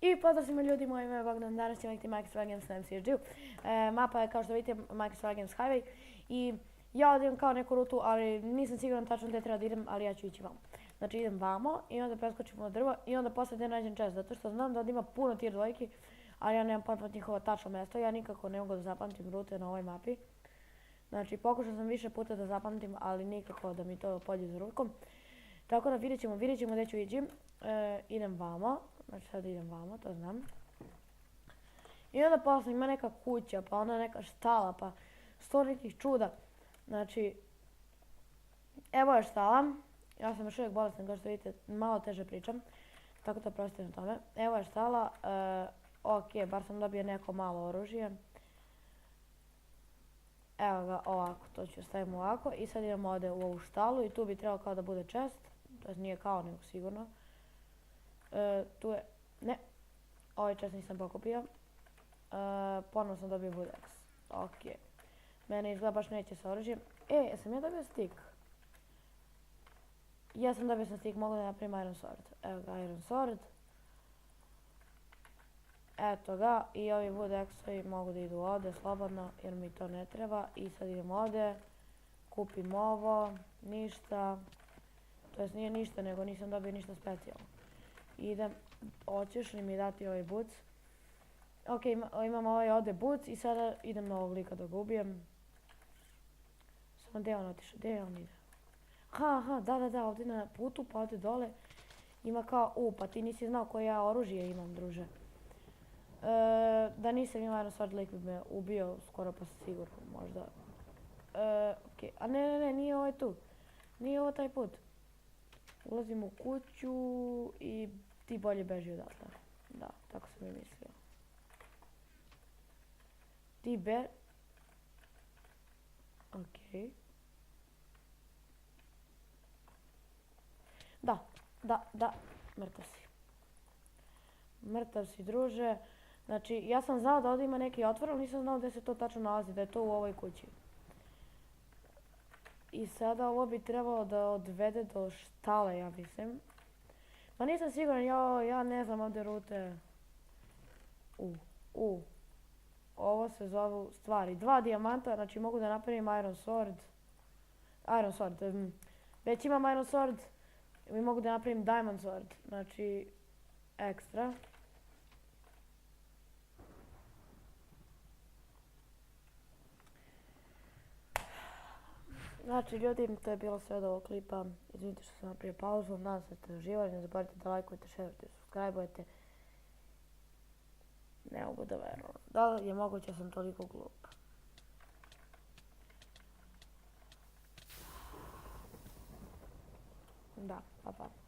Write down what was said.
I pozdrav svima ljudi, moje ime je Bogdan, danas ćemo vidjeti Microsoft Games na MCSG-u. Mapa je kao što vidite Microsoft Games Highway i ja idem kao neku rutu, ali nisam siguran tačno gdje treba da idem, ali ja ću ići vamo. Znači idem vamo i onda preskočimo od drva i onda posle gdje nađem chest, zato što znam da ovdje ima puno tier dvojki, ali ja nemam pojma od njihova tačno mjesto, ja nikako ne mogu da zapamtim rute na ovoj mapi. Znači pokušao sam više puta da zapamtim, ali nikako da mi to pođe za rukom. Tako da vidjet ćemo gdje ću ići. Idem vamo, znači sad idem vamo, to znam. I onda posle ima neka kuća, pa onda neka štala, pa sto nekih čuda. Znači, evo je štala. Ja sam još uvijek bolestan, kao što vidite, malo teže pričam. Tako da prostite na tome. Evo je štala, ok, bar sam dobio neko malo oružje. Evo ga ovako, to ću staviti ovako. I sad idemo ovdje u ovu štalu i tu bi trebalo kao da bude chest. To nije kao nego sigurno. Tu je, ne, ovaj chest nisam pokupio. Ponovno sam dobio wood axe. Ok. Mene izgleda baš neće sa oružjem. Jesam ja dobio stick? Jesam dobio sam stick, mogu da napravim iron sword. Evo ga iron sword. Eto ga, i ovi wood axe mogu da idu ovdje slobodno jer mi to ne treba. I sad idem ovdje, kupim ovo, ništa. To jest nije ništa, nego nisam dobio ništa specijalno. Idem, hoćeš li mi dati ovaj boots? Ok, imam ovaj ovdje boots i sada idem na ovog lika da ga ubijem. Samo gdje on otišao, gdje on ide? Aha, da, ovdje na putu, pa ovdje dole ima kao, pa ti nisi znao koje ja oružje imam, druže. Da nisam imao iron sword, lik bi me ubio skoro pa sigurno, možda. Ok, a ne, nije ovaj tu. Nije ovo taj put. Ulazim u kuću i ti bolje beži odatle. Da, tako sam i mislio. Ok. Da, mrtav si. Mrtav si, druže. Znači, ja sam znao da ovdje ima neki otvor, ali nisam znao gdje se to tačno nalazi, da je to u ovoj kući. I sada ovo bi trebalo da odvede do štale, ja mislim. Ma nisam siguran, ja ne znam ovdje rute. Ovo se zovu stvari. 2 dijamanta, znači mogu da napravim iron sword. Već imam iron sword i mogu da napravim diamond sword. Znači, ekstra. Znači ljudi, to je bilo sve od ovog klipa. Izvinite što sam napravio pauzu, nadam se da ste uživali, ne zaboravite da lajkujete, šerujete, subscribe-ujete. Ne mogu da verujem. Da li je moguće da sam toliko glup? Da, pa.